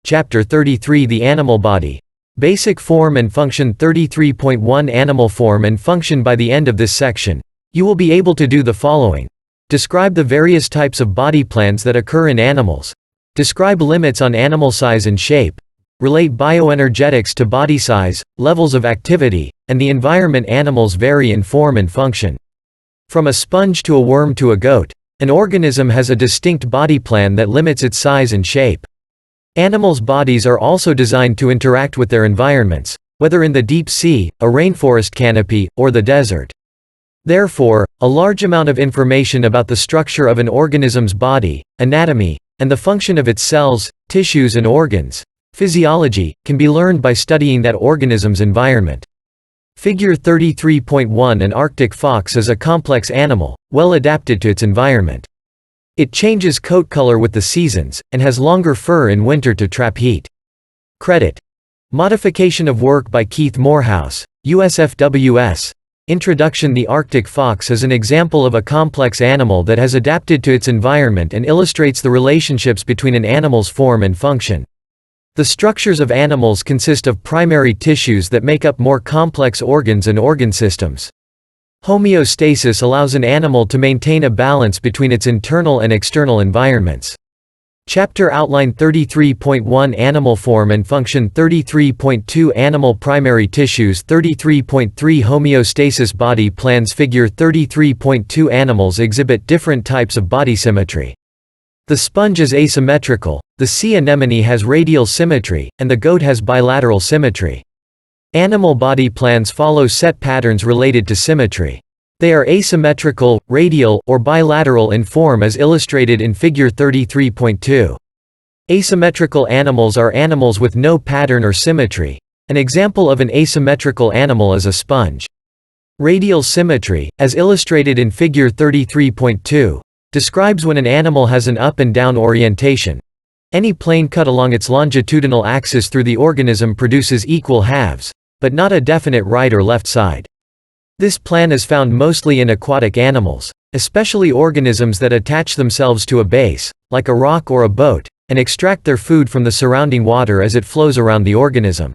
Chapter 33 The Animal Body. Basic Form and Function 33.1 Animal Form and Function. By the end of this section, you will be able to do the following. Describe the various types of body plans that occur in animals. Describe limits on animal size and shape. Relate bioenergetics to body size, levels of activity, and the environment. Animals vary in form and function. From a sponge to a worm to a goat, an organism has a distinct body plan that limits its size and shape. Animals' bodies are also designed to interact with their environments, whether in the deep sea, a rainforest canopy, or the desert. Therefore, a large amount of information about the structure of an organism's body, anatomy, and the function of its cells, tissues and organs, physiology, can be learned by studying that organism's environment. Figure 33.1 An Arctic fox is a complex animal, well adapted to its environment. It changes coat color with the seasons, and has longer fur in winter to trap heat. Credit. Modification of work by Keith Morehouse, USFWS. Introduction. The Arctic fox is an example of a complex animal that has adapted to its environment and illustrates the relationships between an animal's form and function. The structures of animals consist of primary tissues that make up more complex organs and organ systems. Homeostasis allows an animal to maintain a balance between its internal and external environments. Chapter Outline 33.1 Animal Form and Function 33.2 Animal Primary Tissues 33.3 Homeostasis Body Plans. Figure 33.2 Animals exhibit different types of body symmetry. The sponge is asymmetrical, the sea anemone has radial symmetry, and the goat has bilateral symmetry. Animal body plans follow set patterns related to symmetry. They are asymmetrical, radial, or bilateral in form as illustrated in Figure 33.2. Asymmetrical animals are animals with no pattern or symmetry. An example of an asymmetrical animal is a sponge. Radial symmetry, as illustrated in Figure 33.2, describes when an animal has an up and down orientation. Any plane cut along its longitudinal axis through the organism produces equal halves, but not a definite right or left side. This plan is found mostly in aquatic animals, especially organisms that attach themselves to a base, like a rock or a boat, and extract their food from the surrounding water as it flows around the organism.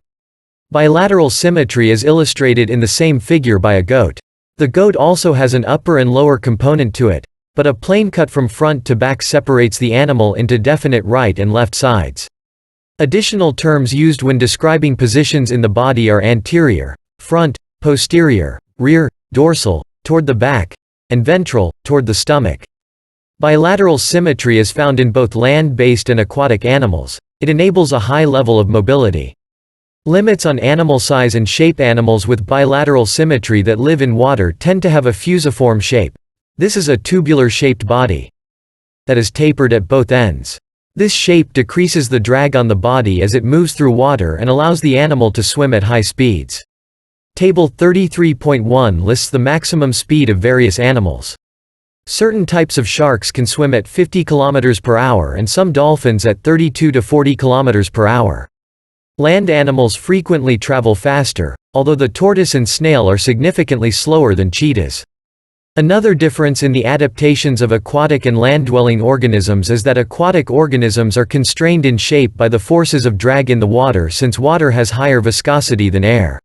Bilateral symmetry is illustrated in the same figure by a goat. The goat also has an upper and lower component to it, but a plane cut from front to back separates the animal into definite right and left sides. Additional terms used when describing positions in the body are anterior, front, posterior, rear, dorsal, toward the back, and ventral, toward the stomach. Bilateral symmetry is found in both land-based and aquatic animals. It enables a high level of mobility. Limits on animal size and shape. Animals with bilateral symmetry that live in water tend to have a fusiform shape. This is a tubular-shaped body that is tapered at both ends. This shape decreases the drag on the body as it moves through water and allows the animal to swim at high speeds. Table 33.1 lists the maximum speed of various animals. Certain types of sharks can swim at 50 km per hour and some dolphins at 32 to 40 km per hour. Land animals frequently travel faster, although the tortoise and snail are significantly slower than cheetahs. Another difference in the adaptations of aquatic and land-dwelling organisms is that aquatic organisms are constrained in shape by the forces of drag in the water, since water has higher viscosity than air.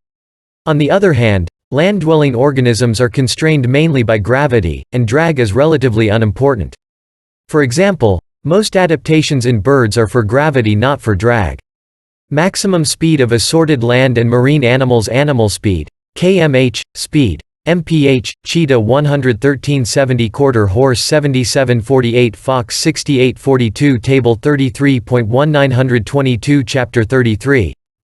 On the other hand, land-dwelling organisms are constrained mainly by gravity, and drag is relatively unimportant. For example, most adaptations in birds are for gravity, not for drag. Maximum speed of assorted land and marine animals. Animal speed, kmh, speed. mph, cheetah 113.70, quarter horse 77.48, fox 68.42. Table 33.1922. Chapter 33.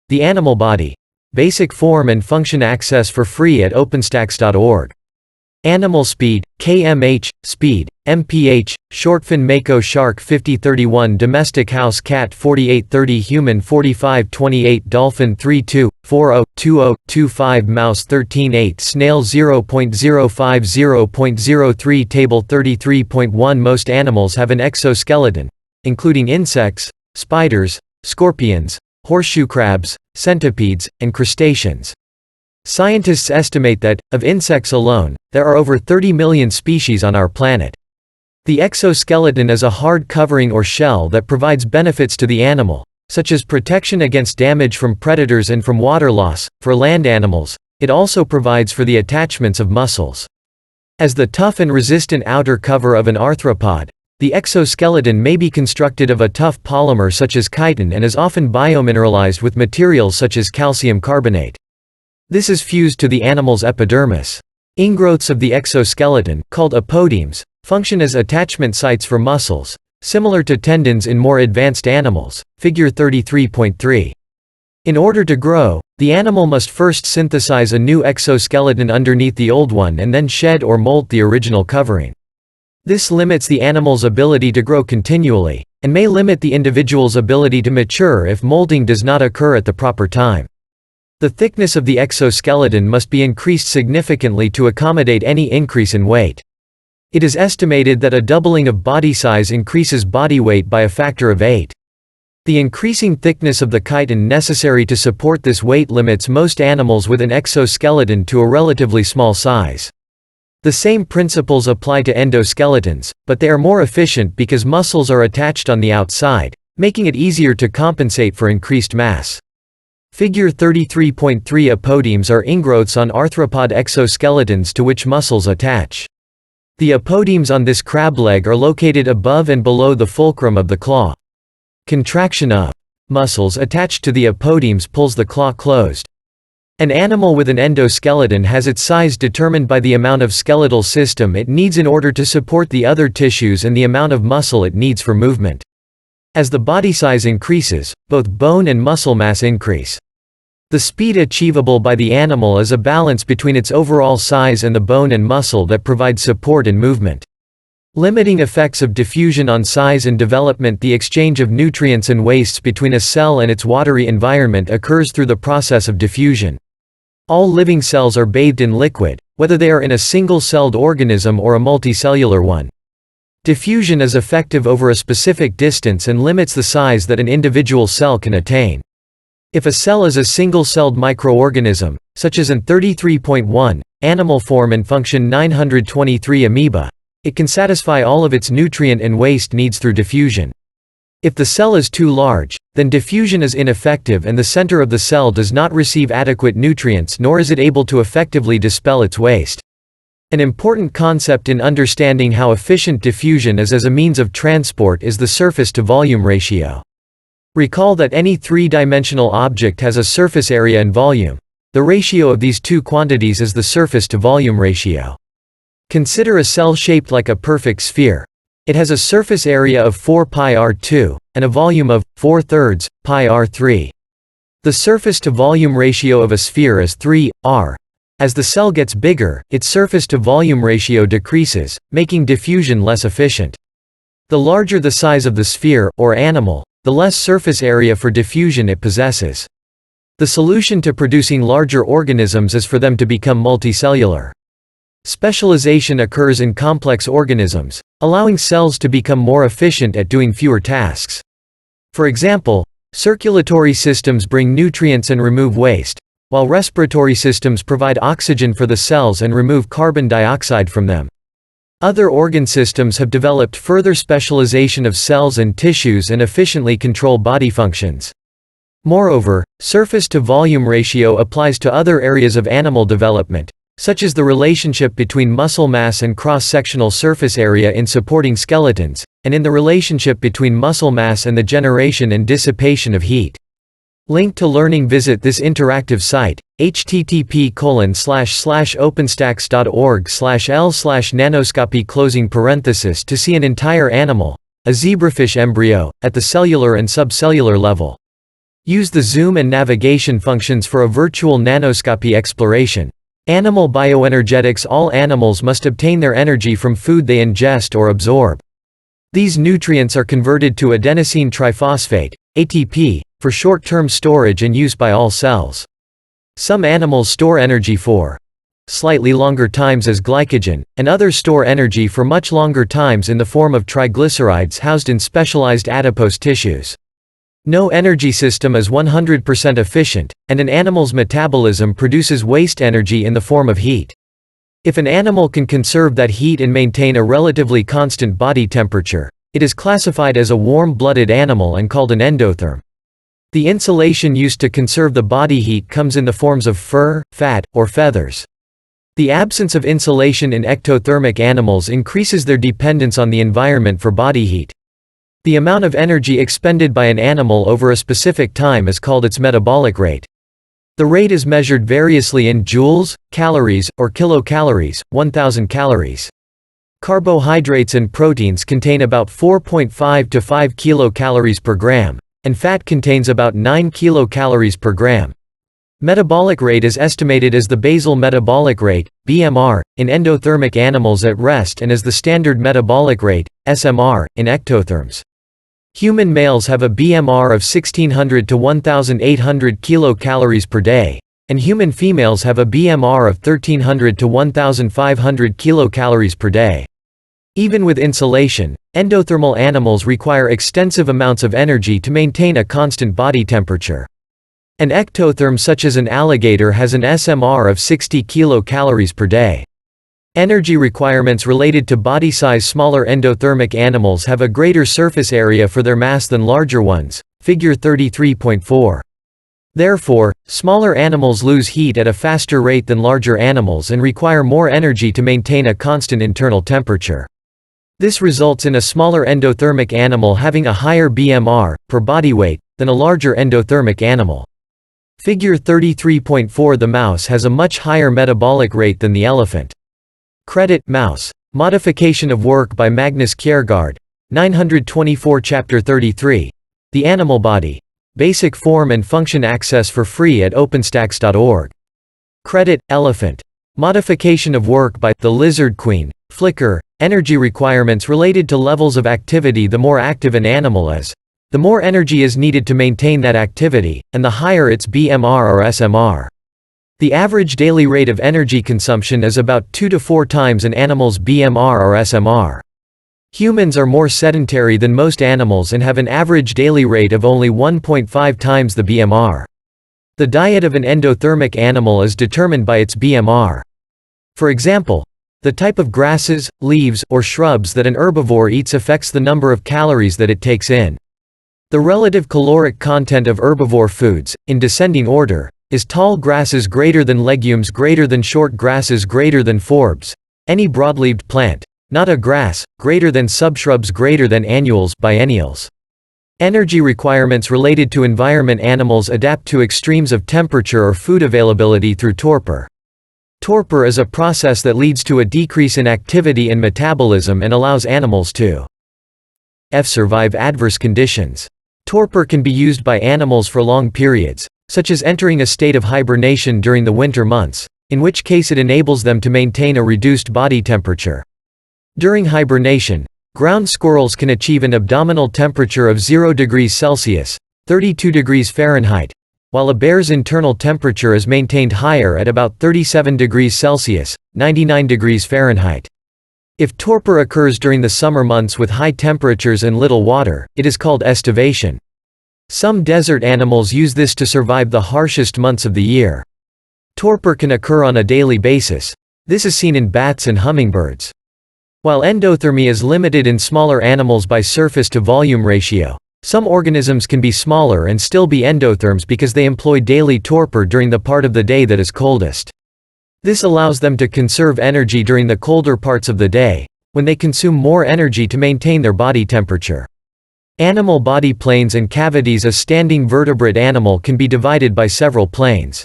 The Animal Body. Basic Form and Function. Access for free at openstax.org. Animal speed, kmh, speed, mph, shortfin mako shark 5031, domestic house cat 4830, human 4528, dolphin 32.40.20.25, mouse 13.8, snail 0.050.03. Table 33.1 Most animals have an exoskeleton, including insects, spiders, scorpions, horseshoe crabs, centipedes, and crustaceans. Scientists estimate that, of insects alone, there are over 30 million species on our planet. The exoskeleton is a hard covering or shell that provides benefits to the animal, such as protection against damage from predators and from water loss. For land animals, it also provides for the attachments of muscles. As the tough and resistant outer cover of an arthropod, the exoskeleton may be constructed of a tough polymer such as chitin and is often biomineralized with materials such as calcium carbonate. This is fused to the animal's epidermis. Ingrowths of the exoskeleton, called apodemes, function as attachment sites for muscles, similar to tendons in more advanced animals. Figure 33.3. In order to grow, the animal must first synthesize a new exoskeleton underneath the old one and then shed or molt the original covering. This limits the animal's ability to grow continually, and may limit the individual's ability to mature if molting does not occur at the proper time. The thickness of the exoskeleton must be increased significantly to accommodate any increase in weight. It is estimated that a doubling of body size increases body weight by a factor of 8. The increasing thickness of the chitin necessary to support this weight limits most animals with an exoskeleton to a relatively small size. The same principles apply to endoskeletons, but they are more efficient because muscles are attached on the outside, making it easier to compensate for increased mass. Figure 33.3. Apodemes are ingrowths on arthropod exoskeletons to which muscles attach. The apodemes on this crab leg are located above and below the fulcrum of the claw. Contraction of muscles attached to the apodemes pulls the claw closed. An animal with an endoskeleton has its size determined by the amount of skeletal system it needs in order to support the other tissues and the amount of muscle it needs for movement. As the body size increases, both bone and muscle mass increase. The speed achievable by the animal is a balance between its overall size and the bone and muscle that provide support and movement. Limiting effects of diffusion on size and development. The exchange of nutrients and wastes between a cell and its watery environment occurs through the process of diffusion. All living cells are bathed in liquid, whether they are in a single-celled organism or a multicellular one. Diffusion is effective over a specific distance and limits the size that an individual cell can attain. If a cell is a single-celled microorganism, such as an 33.1, animal form and function 923 amoeba, it can satisfy all of its nutrient and waste needs through diffusion. If the cell is too large, then diffusion is ineffective and the center of the cell does not receive adequate nutrients nor is it able to effectively dispel its waste. An important concept in understanding how efficient diffusion is as a means of transport is the surface-to-volume ratio. Recall that any three-dimensional object has a surface area and volume. The ratio of these two quantities is the surface-to-volume ratio. Consider a cell shaped like a perfect sphere. It has a surface area of 4 pi r2, and a volume of 4/3 pi r3. The surface-to-volume ratio of a sphere is 3, r. As the cell gets bigger, its surface-to-volume ratio decreases, making diffusion less efficient. The larger the size of the sphere, or animal, the less surface area for diffusion it possesses. The solution to producing larger organisms is for them to become multicellular. Specialization occurs in complex organisms, allowing cells to become more efficient at doing fewer tasks. For example, circulatory systems bring nutrients and remove waste, while respiratory systems provide oxygen for the cells and remove carbon dioxide from them. Other organ systems have developed further specialization of cells and tissues and efficiently control body functions. Moreover, surface-to-volume ratio applies to other areas of animal development, such as the relationship between muscle mass and cross-sectional surface area in supporting skeletons, and in the relationship between muscle mass and the generation and dissipation of heat. Link to learning. Visit this interactive site, http://openstax.org/l/nanoscopy to see an entire animal, a zebrafish embryo, at the cellular and subcellular level. Use the zoom and navigation functions for a virtual nanoscopy exploration. Animal bioenergetics. All animals must obtain their energy from food they ingest or absorb. These nutrients are converted to adenosine triphosphate, ATP, for short-term storage and use by all cells. Some animals store energy for slightly longer times as glycogen, and others store energy for much longer times in the form of triglycerides housed in specialized adipose tissues. No energy system is 100% efficient, and an animal's metabolism produces waste energy in the form of heat. If an animal can conserve that heat and maintain a relatively constant body temperature, it is classified as a warm-blooded animal and called an endotherm. The insulation used to conserve the body heat comes in the forms of fur, fat, or feathers. The absence of insulation in ectothermic animals increases their dependence on the environment for body heat. The amount of energy expended by an animal over a specific time is called its metabolic rate. The rate is measured variously in joules, calories, or kilocalories, 1000 calories. Carbohydrates and proteins contain about 4.5 to 5 kilocalories per gram, and fat contains about 9 kilocalories per gram. Metabolic rate is estimated as the basal metabolic rate, BMR, in endothermic animals at rest and as the standard metabolic rate, SMR, in ectotherms. Human males have a BMR of 1600 to 1800 kilocalories per day, and human females have a BMR of 1300 to 1500 kilocalories per day. Even with insulation, endothermal animals require extensive amounts of energy to maintain a constant body temperature. An ectotherm such as an alligator has an SMR of 60 kilocalories per day. Energy requirements related to body size. Smaller endothermic animals have a greater surface area for their mass than larger ones, figure 33.4. Therefore, smaller animals lose heat at a faster rate than larger animals and require more energy to maintain a constant internal temperature. This results in a smaller endothermic animal having a higher BMR, per body weight, than a larger endothermic animal. Figure 33.4. The mouse has a much higher metabolic rate than the elephant. Credit, Mouse. Modification of work by Magnus Kjærgaard. 924 Chapter 33. The Animal Body. Basic form and function. Access for free at openstax.org. Credit, Elephant. Modification of work by The Lizard Queen. Flickr. Energy requirements related to levels of activity. The more active an animal is, the more energy is needed to maintain that activity, and the higher its BMR or SMR. The average daily rate of energy consumption is about 2 to 4 times an animal's BMR or SMR. Humans are more sedentary than most animals and have an average daily rate of only 1.5 times the BMR. The diet of an endothermic animal is determined by its BMR. For example, the type of grasses, leaves, or shrubs that an herbivore eats affects the number of calories that it takes in. The relative caloric content of herbivore foods, in descending order, is tall grasses greater than legumes greater than short grasses greater than forbs, any broadleaved plant, not a grass, greater than subshrubs greater than annuals, biennials. Energy requirements related to environment. Animals adapt to extremes of temperature or food availability through torpor. Torpor is a process that leads to a decrease in activity and metabolism and allows animals to survive adverse conditions. Torpor can be used by animals for long periods, such as entering a state of hibernation during the winter months, in which case it enables them to maintain a reduced body temperature. During hibernation, ground squirrels can achieve an abdominal temperature of 0 degrees Celsius, 32 degrees Fahrenheit, while a bear's internal temperature is maintained higher at about 37 degrees Celsius, 99 degrees Fahrenheit. If torpor occurs during the summer months with high temperatures and little water, it is called estivation. Some desert animals use this to survive the harshest months of the year. Torpor can occur on a daily basis. This is seen in bats and hummingbirds. While endothermy is limited in smaller animals by surface-to-volume ratio, some organisms can be smaller and still be endotherms because they employ daily torpor during the part of the day that is coldest. This allows them to conserve energy during the colder parts of the day, when they consume more energy to maintain their body temperature. Animal body planes and cavities. A standing vertebrate animal can be divided by several planes.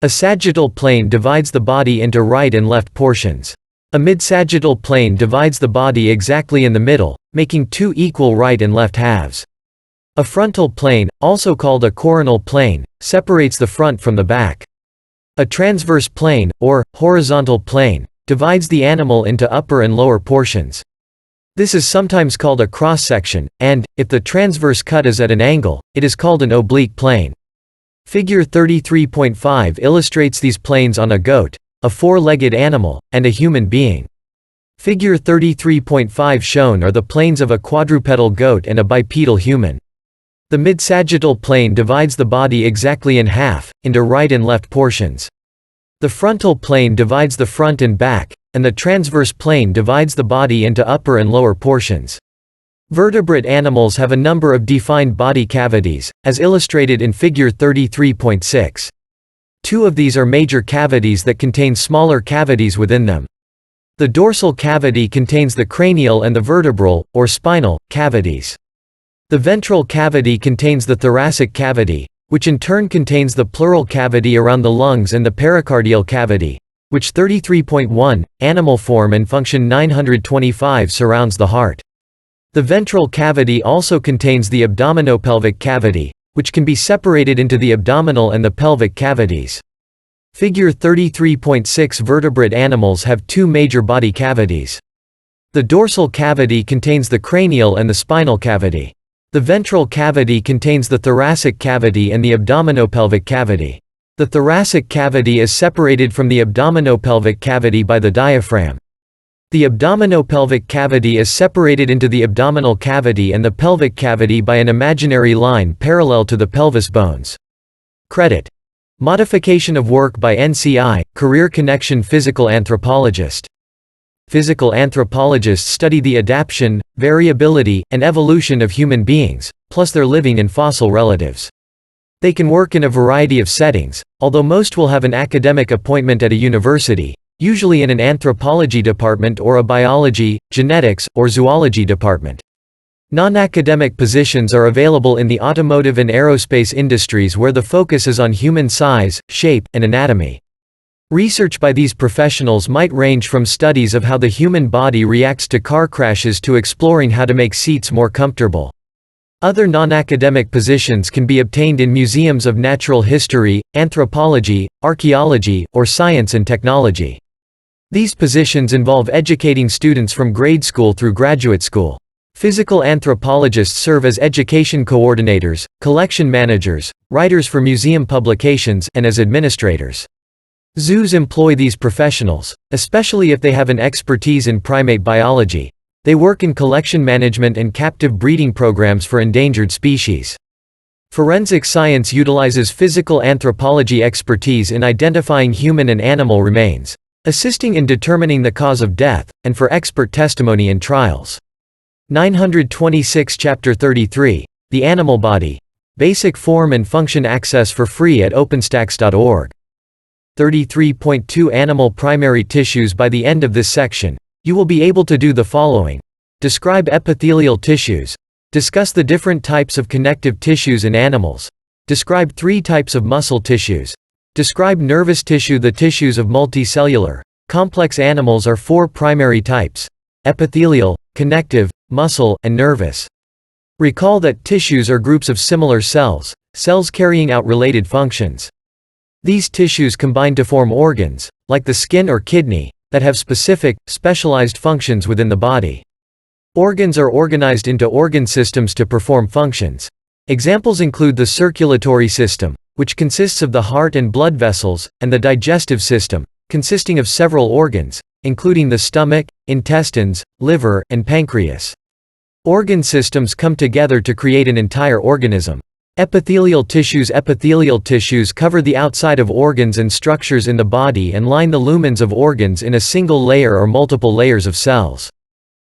A sagittal plane divides the body into right and left portions. A mid-sagittal plane divides the body exactly in the middle, making 2 equal right and left halves. A frontal plane, also called a coronal plane, separates the front from the back. A transverse plane, or horizontal plane, divides the animal into upper and lower portions. This is sometimes called a cross-section, and, if the transverse cut is at an angle, it is called an oblique plane. Figure 33.5 illustrates these planes on a goat, a 4-legged animal, and a human being. Figure 33.5 shown are the planes of a quadrupedal goat and a bipedal human. The mid-sagittal plane divides the body exactly in half, into right and left portions. The frontal plane divides the front and back, and the transverse plane divides the body into upper and lower portions. Vertebrate animals have a number of defined body cavities, as illustrated in Figure 33.6. Two of these are major cavities that contain smaller cavities within them. The dorsal cavity contains the cranial and the vertebral, or spinal, cavities. The ventral cavity contains the thoracic cavity, which in turn contains the pleural cavity around the lungs, and the pericardial cavity, which 33.1, animal form and function 925 surrounds the heart. The ventral cavity also contains the abdominopelvic cavity, which can be separated into the abdominal and the pelvic cavities. Figure 33.6. Vertebrate animals have two major body cavities. The dorsal cavity contains the cranial and the spinal cavity. The ventral cavity contains the thoracic cavity and the abdominopelvic cavity. The thoracic cavity is separated from the abdominopelvic cavity by the diaphragm. The abdominopelvic cavity is separated into the abdominal cavity and the pelvic cavity by an imaginary line parallel to the pelvis bones. Credit. Modification of work by NCI, Career Connection. Physical anthropologist. Physical anthropologists study the adaptation, variability, and evolution of human beings, plus their living and fossil relatives. They can work in a variety of settings, although most will have an academic appointment at a university, usually in an anthropology department or a biology, genetics, or zoology department. Non-academic positions are available in the automotive and aerospace industries, where the focus is on human size, shape, and anatomy. Research by these professionals might range from studies of how the human body reacts to car crashes to exploring how to make seats more comfortable. Other non-academic positions can be obtained in museums of natural history, anthropology, archaeology, or science and technology. These positions involve educating students from grade school through graduate school. Physical anthropologists serve as education coordinators, collection managers, writers for museum publications, and as administrators. Zoos employ these professionals, especially if they have an expertise in primate biology. They work in collection management and captive breeding programs for endangered species. Forensic science utilizes physical anthropology expertise in identifying human and animal remains, assisting in determining the cause of death, and for expert testimony in trials. 926. Chapter 33. The Animal Body. Basic Form and Function. Access for free at OpenStax.org. 33.2 Animal Primary Tissues. By the end of this section, you will be able to do the following. Describe epithelial tissues. Discuss the different types of connective tissues in animals. Describe 3 types of muscle tissues. Describe nervous tissue. The tissues of multicellular, complex animals are 4 primary types: epithelial, connective, muscle, and nervous. Recall that tissues are groups of similar cells, cells carrying out related functions. These tissues combine to form organs, like the skin or kidney, that have specific, specialized functions within the body. Organs are organized into organ systems to perform functions. Examples include the circulatory system, which consists of the heart and blood vessels, and the digestive system, consisting of several organs, including the stomach, intestines, liver, and pancreas. Organ systems come together to create an entire organism. Epithelial tissues. Epithelial tissues cover the outside of organs and structures in the body and line the lumens of organs in a single layer or multiple layers of cells.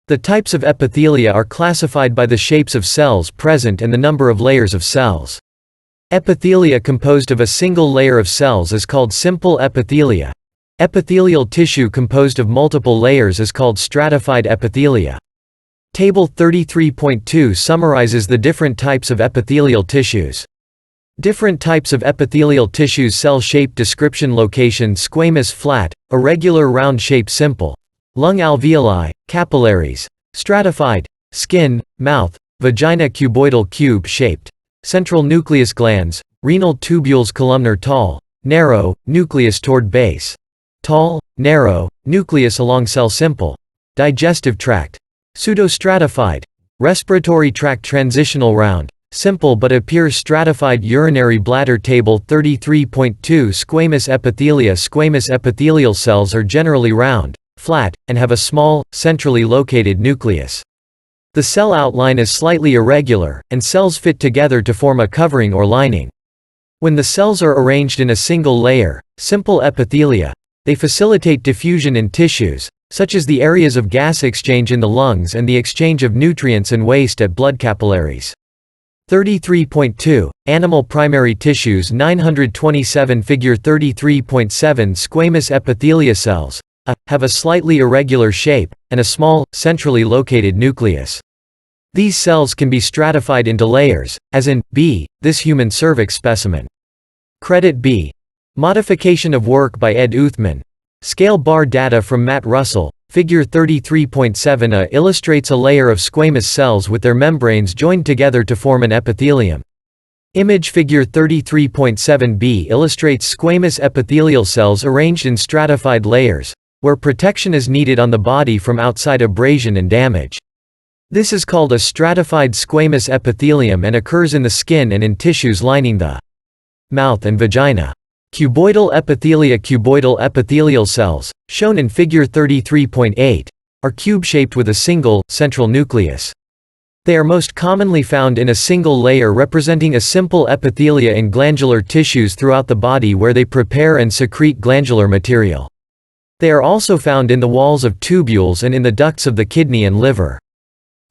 The types of epithelia are classified by the shapes of cells present and the number of layers of cells. Epithelia composed of a single layer of cells is called simple epithelia. Epithelial tissue composed of multiple layers is called stratified epithelia. Table 33.2 summarizes the different types of epithelial tissues. Different types of epithelial tissues. Cell shape. Description. Location: squamous, flat, irregular, round shape. Simple, lung alveoli, capillaries. Stratified, skin, mouth, vagina. Cuboidal, cube shaped. Central nucleus. Glands, renal tubules. Columnar. Tall, narrow, nucleus toward base. Tall, narrow, nucleus along cell. Simple, digestive tract. Pseudostratified, respiratory tract. Transitional, round, simple but appears stratified. Urinary bladder. Table 33.2 Squamous epithelia. Squamous epithelial cells are generally round, flat, and have a small, centrally located nucleus. The cell outline is slightly irregular, and cells fit together to form a covering or lining. When the cells are arranged in a single layer, simple epithelia, they facilitate diffusion in tissues, such as the areas of gas exchange in the lungs and the exchange of nutrients and waste at blood capillaries. 33.2. Animal primary tissues. 927. Figure 33.7. Squamous epithelia cells have a slightly irregular shape, and a small, centrally located nucleus. These cells can be stratified into layers, as in B, this human cervix specimen. Credit B. Modification of work by Ed Uthman. Scale bar data from Matt Russell. Figure 33.7a illustrates a layer of squamous cells with their membranes joined together to form an epithelium. Image figure 33.7b illustrates squamous epithelial cells arranged in stratified layers, where protection is needed on the body from outside abrasion and damage. This is called a stratified squamous epithelium and occurs in the skin and in tissues lining the mouth and vagina. Cuboidal epithelia. Cuboidal epithelial cells, shown in figure 33.8, are cube-shaped with a single, central nucleus. They are most commonly found in a single layer representing a simple epithelia in glandular tissues throughout the body where they prepare and secrete glandular material. They are also found in the walls of tubules and in the ducts of the kidney and liver.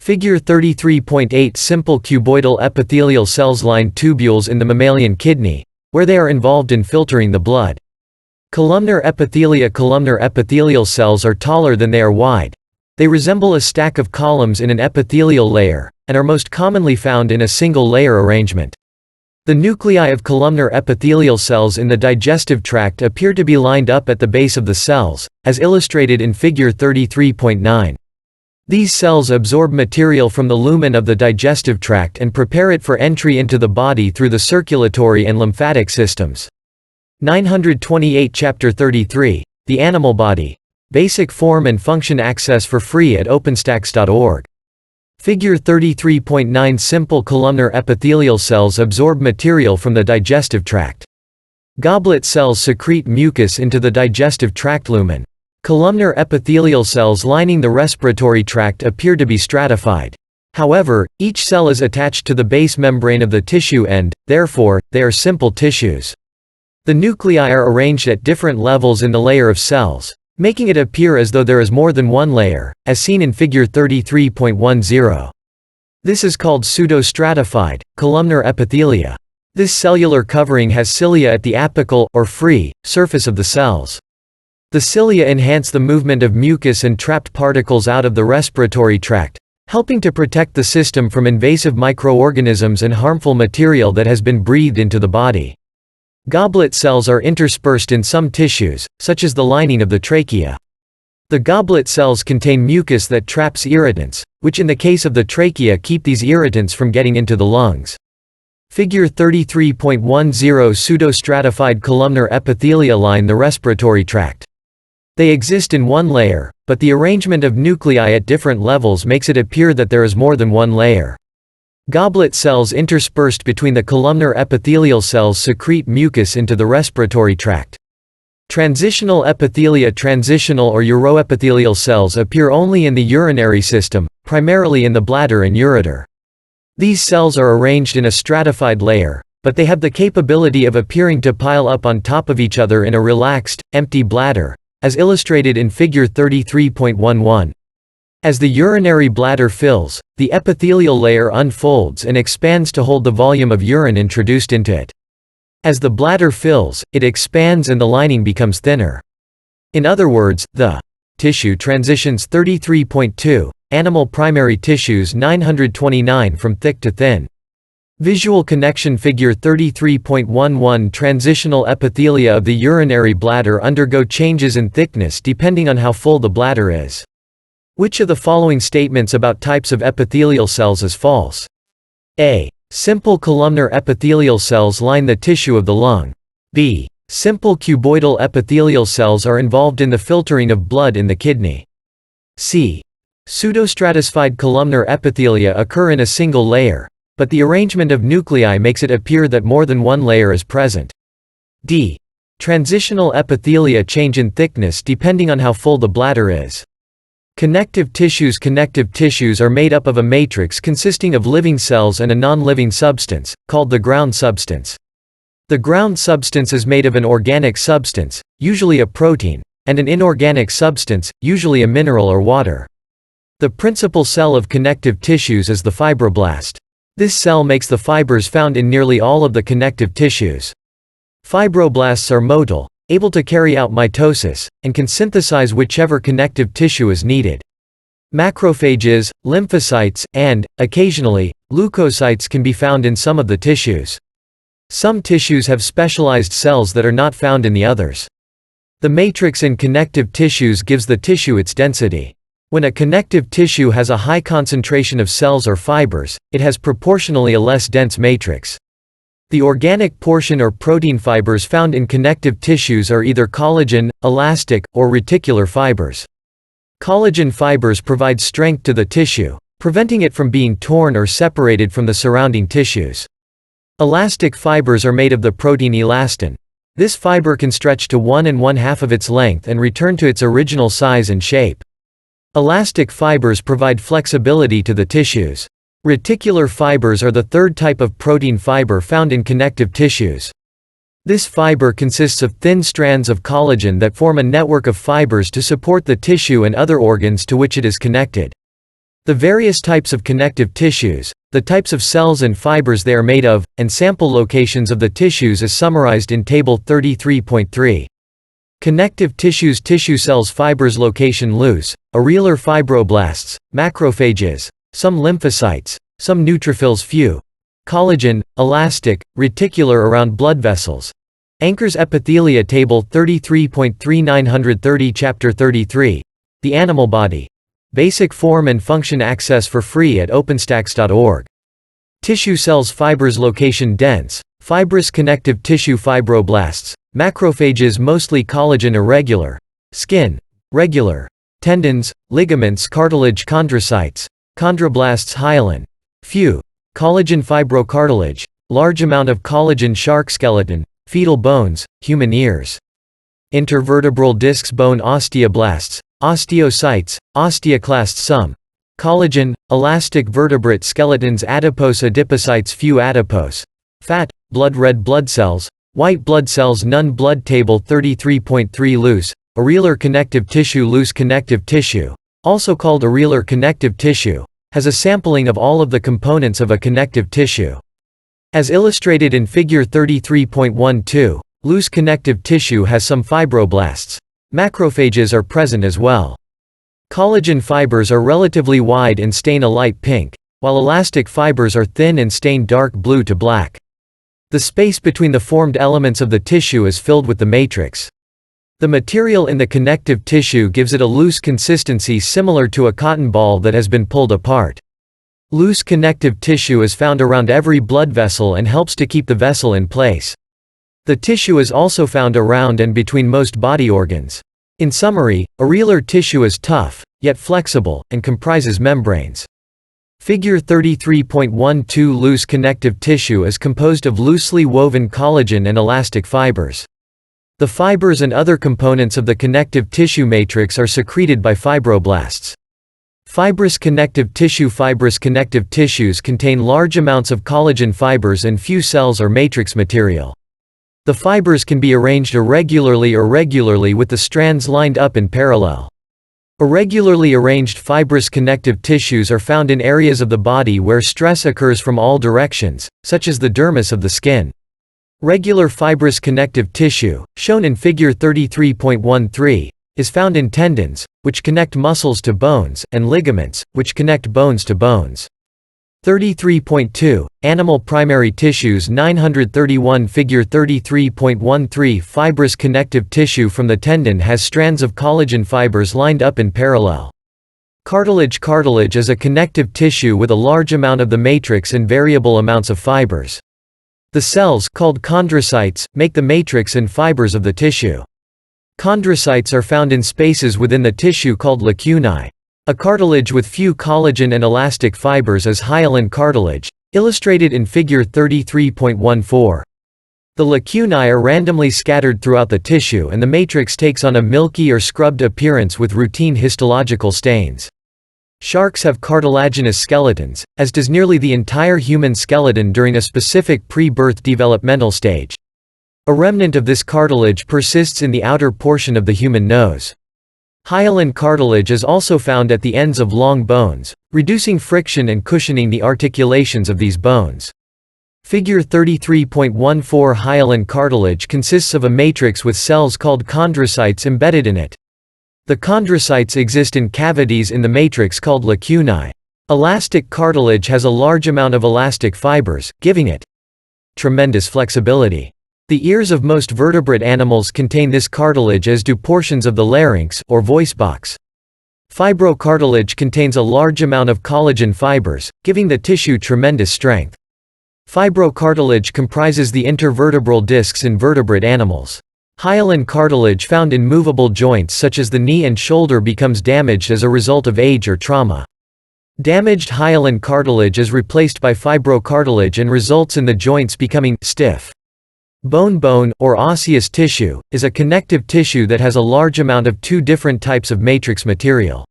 Figure 33.8. Simple cuboidal epithelial cells line tubules in the mammalian kidney, where they are involved in filtering the blood. Columnar epithelia. Columnar epithelial cells are taller than they are wide. They resemble a stack of columns in an epithelial layer, and are most commonly found in a single layer arrangement. The nuclei of columnar epithelial cells in the digestive tract appear to be lined up at the base of the cells, as illustrated in figure 33.9. These cells absorb material from the lumen of the digestive tract and prepare it for entry into the body through the circulatory and lymphatic systems. 928. Chapter 33. The Animal Body. Basic Form and Function. Access for free at OpenStax.org. Figure 33.9. Simple columnar epithelial cells absorb material from the digestive tract. Goblet cells secrete mucus into the digestive tract lumen. Columnar epithelial cells lining the respiratory tract appear to be stratified. However, each cell is attached to the base membrane of the tissue and, therefore, they are simple tissues. The nuclei are arranged at different levels in the layer of cells, making it appear as though there is more than one layer, as seen in figure 33.10. This is called pseudo-stratified, columnar epithelia. This cellular covering has cilia at the apical, or free, surface of the cells. The cilia enhance the movement of mucus and trapped particles out of the respiratory tract, helping to protect the system from invasive microorganisms and harmful material that has been breathed into the body. Goblet cells are interspersed in some tissues, such as the lining of the trachea. The goblet cells contain mucus that traps irritants, which in the case of the trachea keep these irritants from getting into the lungs. Figure 33.10. Pseudo-stratified columnar epithelia line the respiratory tract. They exist in one layer, but the arrangement of nuclei at different levels makes it appear that there is more than one layer. Goblet cells interspersed between the columnar epithelial cells secrete mucus into the respiratory tract. Transitional epithelia. Transitional or uroepithelial cells appear only in the urinary system, primarily in the bladder and ureter. These cells are arranged in a stratified layer, but they have the capability of appearing to pile up on top of each other in a relaxed, empty bladder, as illustrated in figure 33.11. As the urinary bladder fills, the epithelial layer unfolds and expands to hold the volume of urine introduced into it. As the bladder fills, it expands and the lining becomes thinner. In other words, the tissue transitions. 33.2. Animal primary tissues. 929. From thick to thin. Visual connection. Figure 33.11. Transitional epithelia of the urinary bladder undergo changes in thickness depending on how full the bladder is. Which of the following statements about types of epithelial cells is false? A. Simple columnar epithelial cells line the tissue of the lung. B. Simple cuboidal epithelial cells are involved in the filtering of blood in the kidney. C. Pseudostratified columnar epithelia occur in a single layer, but the arrangement of nuclei makes it appear that more than one layer is present. D. Transitional epithelia change in thickness depending on how full the bladder is. Connective tissues. Connective tissues are made up of a matrix consisting of living cells and a non-living substance, called the ground substance. The ground substance is made of an organic substance, usually a protein, and an inorganic substance, usually a mineral or water. The principal cell of connective tissues is the fibroblast. This cell makes the fibers found in nearly all of the connective tissues. Fibroblasts are motile, able to carry out mitosis, and can synthesize whichever connective tissue is needed. Macrophages, lymphocytes, and, occasionally, leukocytes can be found in some of the tissues. Some tissues have specialized cells that are not found in the others. The matrix in connective tissues gives the tissue its density. When a connective tissue has a high concentration of cells or fibers, it has proportionally a less dense matrix. The organic portion or protein fibers found in connective tissues are either collagen, elastic, or reticular fibers. Collagen fibers provide strength to the tissue, preventing it from being torn or separated from the surrounding tissues. Elastic fibers are made of the protein elastin. This fiber can stretch to 1 1/2 of its length and return to its original size and shape. Elastic fibers provide flexibility to the tissues. Reticular fibers are the third type of protein fiber found in connective tissues. This fiber consists of thin strands of collagen that form a network of fibers to support the tissue and other organs to which it is connected. The various types of connective tissues, the types of cells and fibers they are made of, and sample locations of the tissues is summarized in Table 33.3. Connective tissues: tissue cells, fibers, location: loose, areolar fibroblasts, macrophages, some lymphocytes, some neutrophils, few. Collagen, elastic, reticular around blood vessels. Anchors: epithelia. Table 33.3930. Chapter 33. The animal body. Basic form and function. Access for free at openstax.org. Tissue cells, fibers, location: dense, fibrous connective tissue, fibroblasts. Macrophages, mostly collagen, irregular. Skin, regular. Tendons, ligaments, cartilage, chondrocytes. Chondroblasts, hyaline. Few. Collagen, fibrocartilage. Large amount of collagen, shark skeleton. Fetal bones, human ears. Intervertebral discs, bone, osteoblasts. Osteocytes, osteoclasts, some. Collagen, elastic vertebrate skeletons, adipose, adipocytes, few adipose. Fat, blood, red blood cells, white blood cells, none. Blood. Table 33.3. Loose, areolar connective tissue. Loose connective tissue, also called areolar connective tissue, has a sampling of all of the components of a connective tissue. As illustrated in Figure 33.12, loose connective tissue has some fibroblasts. Macrophages are present as well. Collagen fibers are relatively wide and stain a light pink, while elastic fibers are thin and stain dark blue to black. The space between the formed elements of the tissue is filled with the matrix. The material in the connective tissue gives it a loose consistency similar to a cotton ball that has been pulled apart. Loose connective tissue is found around every blood vessel and helps to keep the vessel in place. The tissue is also found around and between most body organs. In summary, areolar tissue is tough, yet flexible, and comprises membranes. Figure 33.12. Loose connective tissue is composed of loosely woven collagen and elastic fibers. The fibers and other components of the connective tissue matrix are secreted by fibroblasts. Fibrous connective tissue. Fibrous connective tissues contain large amounts of collagen fibers and few cells or matrix material. The fibers can be arranged irregularly or regularly with the strands lined up in parallel. Irregularly arranged fibrous connective tissues are found in areas of the body where stress occurs from all directions, such as the dermis of the skin. Regular fibrous connective tissue, shown in Figure 33.13, is found in tendons, which connect muscles to bones, and ligaments, which connect bones to bones. 33.2. Animal primary tissues. 931. Figure 33.13. Fibrous connective tissue from the tendon has strands of collagen fibers lined up in parallel. Cartilage. Cartilage is a connective tissue with a large amount of the matrix and variable amounts of fibers. The cells, called chondrocytes, make the matrix and fibers of the tissue. Chondrocytes are found in spaces within the tissue called lacunae. A cartilage with few collagen and elastic fibers is hyaline cartilage, illustrated in Figure 33.14. The lacunae are randomly scattered throughout the tissue and the matrix takes on a milky or scrubbed appearance with routine histological stains. Sharks have cartilaginous skeletons, as does nearly the entire human skeleton during a specific pre-birth developmental stage. A remnant of this cartilage persists in the outer portion of the human nose. Hyaline cartilage is also found at the ends of long bones, reducing friction and cushioning the articulations of these bones. Figure 33.14 hyaline cartilage consists of a matrix with cells called chondrocytes embedded in it. The chondrocytes exist in cavities in the matrix called lacunae. Elastic cartilage has a large amount of elastic fibers, giving it tremendous flexibility. The ears of most vertebrate animals contain this cartilage, as do portions of the larynx, or voice box. Fibrocartilage contains a large amount of collagen fibers, giving the tissue tremendous strength. Fibrocartilage comprises the intervertebral discs in vertebrate animals. Hyaline cartilage found in movable joints such as the knee and shoulder becomes damaged as a result of age or trauma. Damaged hyaline cartilage is replaced by fibrocartilage and results in the joints becoming stiff. Bone, or osseous tissue, is a connective tissue that has a large amount of two different types of matrix material.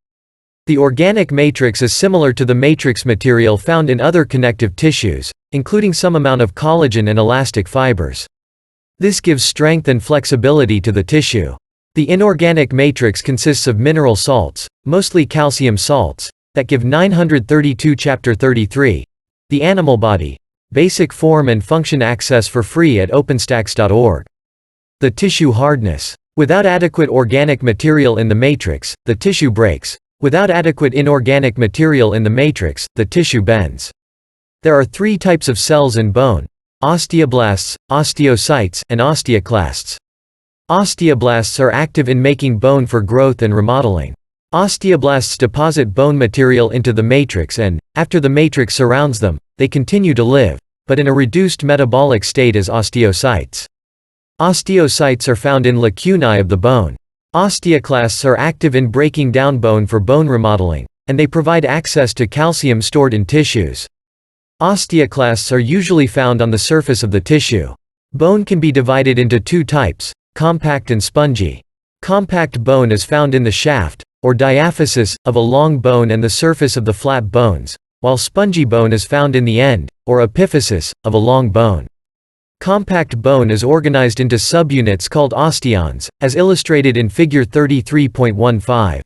The organic matrix is similar to the matrix material found in other connective tissues, including some amount of collagen and elastic fibers. This gives strength and flexibility to the tissue. The inorganic matrix consists of mineral salts, mostly calcium salts, that give 932 Chapter 33, the animal body. Basic form and function access for free at OpenStax.org. The tissue hardness. Without adequate organic material in the matrix, the tissue breaks. Without adequate inorganic material in the matrix, the tissue bends. There are three types of cells in bone: osteoblasts, osteocytes, and osteoclasts. Osteoblasts are active in making bone for growth and remodeling. Osteoblasts deposit bone material into the matrix and, after the matrix surrounds them, they continue to live, but in a reduced metabolic state as osteocytes. Osteocytes are found in lacunae of the bone. Osteoclasts are active in breaking down bone for bone remodeling, and they provide access to calcium stored in tissues. Osteoclasts are usually found on the surface of the tissue. Bone can be divided into two types: compact and spongy. Compact bone is found in the shaft, or diaphysis, of a long bone and the surface of the flat bones, while spongy bone is found in the end, or epiphysis, of a long bone. Compact bone is organized into subunits called osteons, as illustrated in Figure 33.15.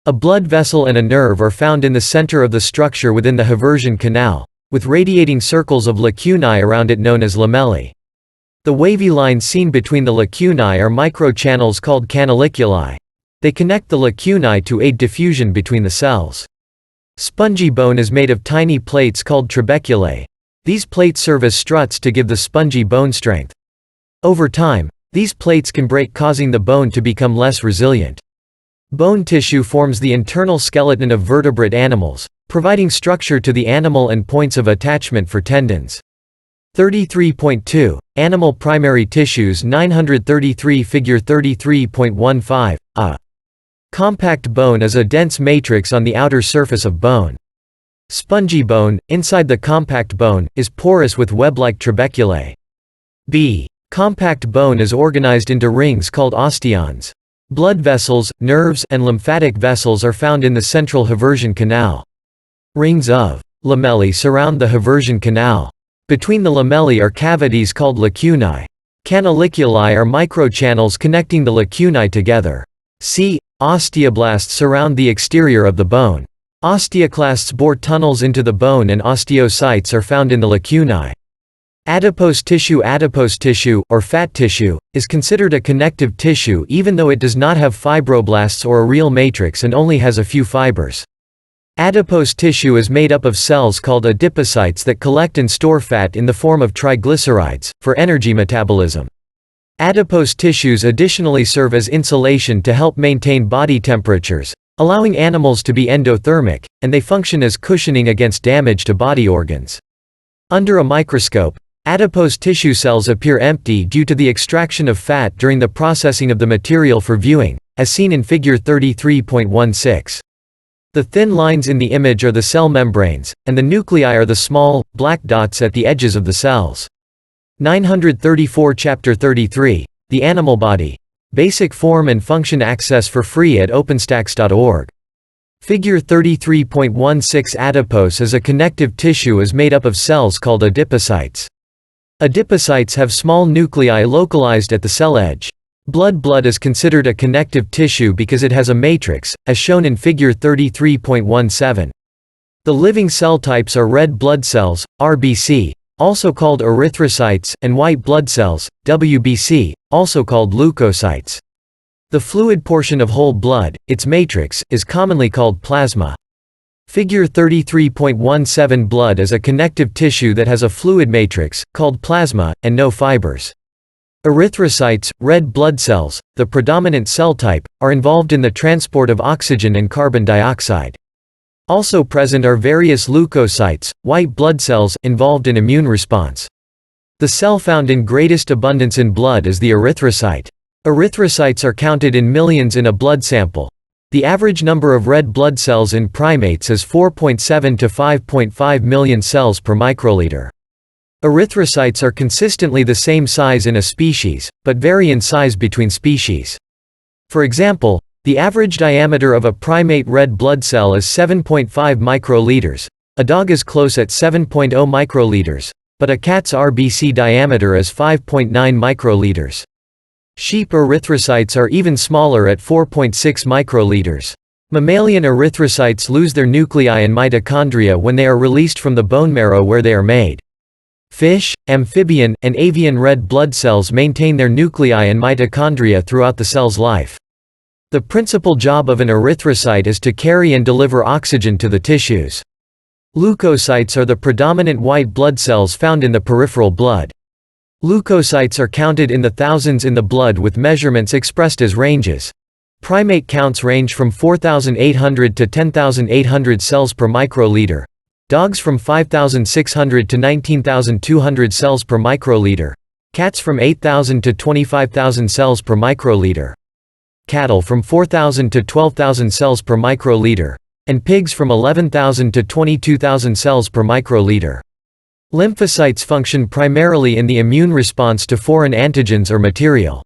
A blood vessel and a nerve are found in the center of the structure within the Haversian canal, with radiating circles of lacunae around it known as lamellae. The wavy lines seen between the lacunae are microchannels called canaliculi. They connect the lacunae to aid diffusion between the cells. Spongy bone is made of tiny plates called trabeculae. These plates serve as struts to give the spongy bone strength. Over time, these plates can break, causing the bone to become less resilient. Bone tissue forms the internal skeleton of vertebrate animals, providing structure to the animal and points of attachment for tendons. 33.2. Animal primary tissues 933 Figure 33.15. A compact bone is a dense matrix on the outer surface of bone. Spongy bone, inside the compact bone, is porous with web-like trabeculae. B. Compact bone is organized into rings called osteons. Blood vessels, nerves, and lymphatic vessels are found in the central Haversian canal. Rings of lamellae surround the Haversian canal. Between the lamellae are cavities called lacunae. Canaliculi are microchannels connecting the lacunae together. C. Osteoblasts surround the exterior of the bone. Osteoclasts bore tunnels into the bone, and osteocytes are found in the lacunae. Adipose tissue, or fat tissue, is considered a connective tissue even though it does not have fibroblasts or a real matrix and only has a few fibers. Adipose tissue is made up of cells called adipocytes that collect and store fat in the form of triglycerides, for energy metabolism. Adipose tissues additionally serve as insulation to help maintain body temperatures, allowing animals to be endothermic, and they function as cushioning against damage to body organs. Under a microscope, adipose tissue cells appear empty due to the extraction of fat during the processing of the material for viewing, as seen in Figure 33.16. The thin lines in the image are the cell membranes, and the nuclei are the small, black dots at the edges of the cells. 934 Chapter 33, The Animal Body. Basic form and function access for free at OpenStax.org. Figure 33.16. Adipose as a connective tissue is made up of cells called adipocytes. Adipocytes have small nuclei localized at the cell edge. Blood is considered a connective tissue because it has a matrix, as shown in figure 33.17. The living cell types are red blood cells, RBC, also called erythrocytes, and white blood cells, WBC, also called leukocytes. The fluid portion of whole blood, its matrix, is commonly called plasma. Figure 33.17. Blood is a connective tissue that has a fluid matrix, called plasma, and no fibers. Erythrocytes, red blood cells, the predominant cell type, are involved in the transport of oxygen and carbon dioxide. Also present are various leukocytes, white blood cells, involved in immune response. The cell found in greatest abundance in blood is the erythrocyte. Erythrocytes are counted in millions in a blood sample. The average number of red blood cells in primates is 4.7 to 5.5 million cells per microliter. Erythrocytes are consistently the same size in a species, but vary in size between species. For example, the average diameter of a primate red blood cell is 7.5 microliters. A dog is close at 7.0 microliters, but a cat's RBC diameter is 5.9 microliters. Sheep erythrocytes are even smaller at 4.6 microliters. Mammalian erythrocytes lose their nuclei and mitochondria when they are released from the bone marrow where they are made. Fish, amphibian, and avian red blood cells maintain their nuclei and mitochondria throughout the cell's life. The principal job of an erythrocyte is to carry and deliver oxygen to the tissues. Leukocytes are the predominant white blood cells found in the peripheral blood. Leukocytes are counted in the thousands in the blood with measurements expressed as ranges. Primate counts range from 4,800 to 10,800 cells per microliter. Dogs from 5,600 to 19,200 cells per microliter. Cats from 8,000 to 25,000 cells per microliter. Cattle from 4,000 to 12,000 cells per microliter. And pigs from 11,000 to 22,000 cells per microliter. Lymphocytes function primarily in the immune response to foreign antigens or material.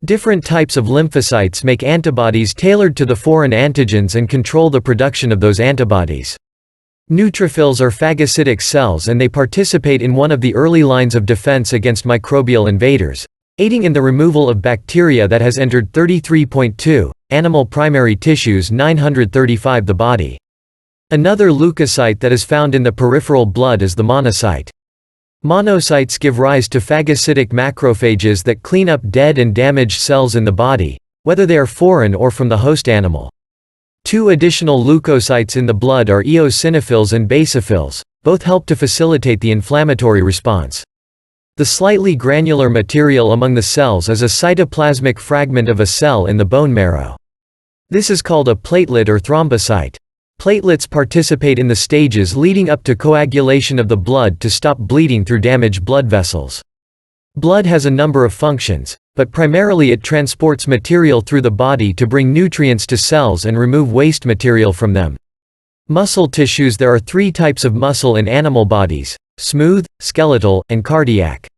Different types of lymphocytes make antibodies tailored to the foreign antigens and control the production of those antibodies. Neutrophils are phagocytic cells and they participate in one of the early lines of defense against microbial invaders, aiding in the removal of bacteria that has entered 33.2, animal primary tissues 935 the body. Another leukocyte that is found in the peripheral blood is the monocyte. Monocytes give rise to phagocytic macrophages that clean up dead and damaged cells in the body, whether they are foreign or from the host animal. Two additional leukocytes in the blood are eosinophils and basophils, both help to facilitate the inflammatory response. The slightly granular material among the cells is a cytoplasmic fragment of a cell in the bone marrow. This is called a platelet or thrombocyte. Platelets participate in the stages leading up to coagulation of the blood to stop bleeding through damaged blood vessels. Blood has a number of functions, but primarily it transports material through the body to bring nutrients to cells and remove waste material from them. Muscle tissues. There are three types of muscle in animal bodies: smooth, skeletal, and cardiac.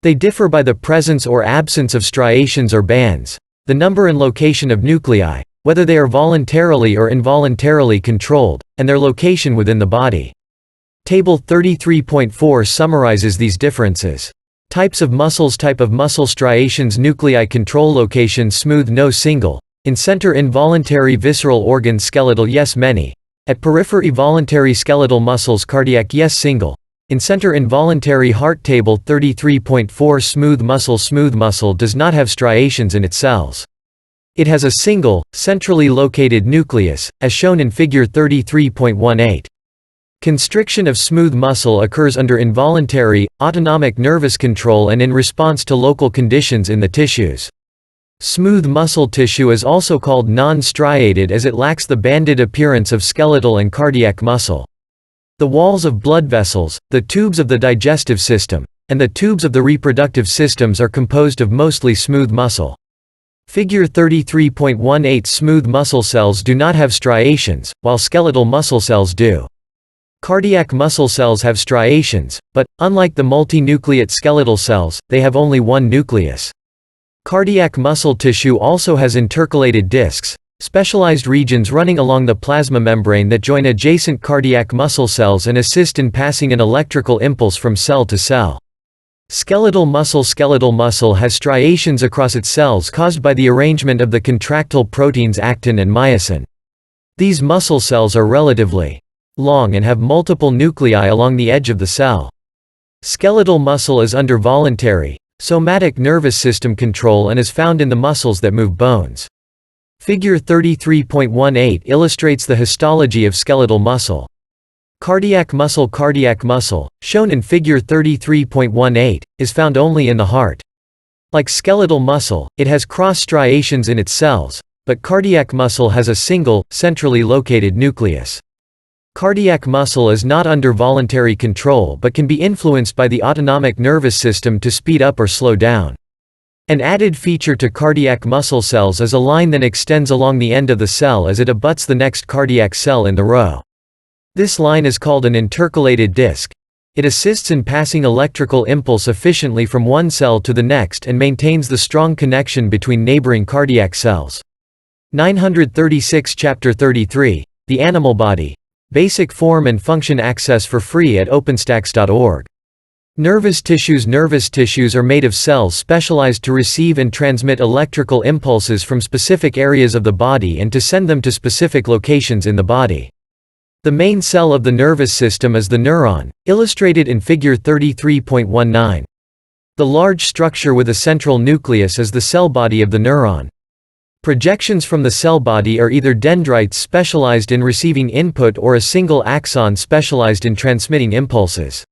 They differ by the presence or absence of striations or bands, the number and location of nuclei, whether they are voluntarily or involuntarily controlled, and their location within the body. Table 33.4 summarizes these differences. Types of muscles. Type of muscle: striations, nuclei, control location, smooth, no single. In center, involuntary visceral organ, skeletal, yes, many. At periphery, voluntary skeletal muscles, cardiac, yes, single. In center, involuntary heart. Table 33.4 Smooth muscle does not have striations in its cells. It has a single, centrally located nucleus, as shown in figure 33.18. Constriction of smooth muscle occurs under involuntary, autonomic nervous control and in response to local conditions in the tissues. Smooth muscle tissue is also called non-striated as it lacks the banded appearance of skeletal and cardiac muscle. The walls of blood vessels, the tubes of the digestive system, and the tubes of the reproductive systems are composed of mostly smooth muscle. Figure 33.18 Smooth muscle cells do not have striations, while skeletal muscle cells do. Cardiac muscle cells have striations, but, unlike the multinucleate skeletal cells, they have only one nucleus. Cardiac muscle tissue also has intercalated discs, specialized regions running along the plasma membrane that join adjacent cardiac muscle cells and assist in passing an electrical impulse from cell to cell. Skeletal muscle has striations across its cells caused by the arrangement of the contractile proteins actin and myosin. These muscle cells are relatively long and have multiple nuclei along the edge of the cell. Skeletal muscle is under voluntary, somatic nervous system control and is found in the muscles that move bones. Figure 33.18 illustrates the histology of skeletal muscle. Cardiac muscle, shown in figure 33.18, is found only in the heart. Like skeletal muscle, it has cross striations in its cells, but cardiac muscle has a single, centrally located nucleus. Cardiac muscle is not under voluntary control but can be influenced by the autonomic nervous system to speed up or slow down. An added feature to cardiac muscle cells is a line that extends along the end of the cell as it abuts the next cardiac cell in the row. This line is called an intercalated disc. It assists in passing electrical impulse efficiently from one cell to the next and maintains the strong connection between neighboring cardiac cells. 936 Chapter 33, The Animal Body. Basic form and function access for free at OpenStax.org. Nervous tissues are made of cells specialized to receive and transmit electrical impulses from specific areas of the body and to send them to specific locations in the body. The main cell of the nervous system is the neuron, illustrated in figure 33.19. The large structure with a central nucleus is the cell body of the neuron. Projections from the cell body are either dendrites specialized in receiving input or a single axon specialized in transmitting impulses.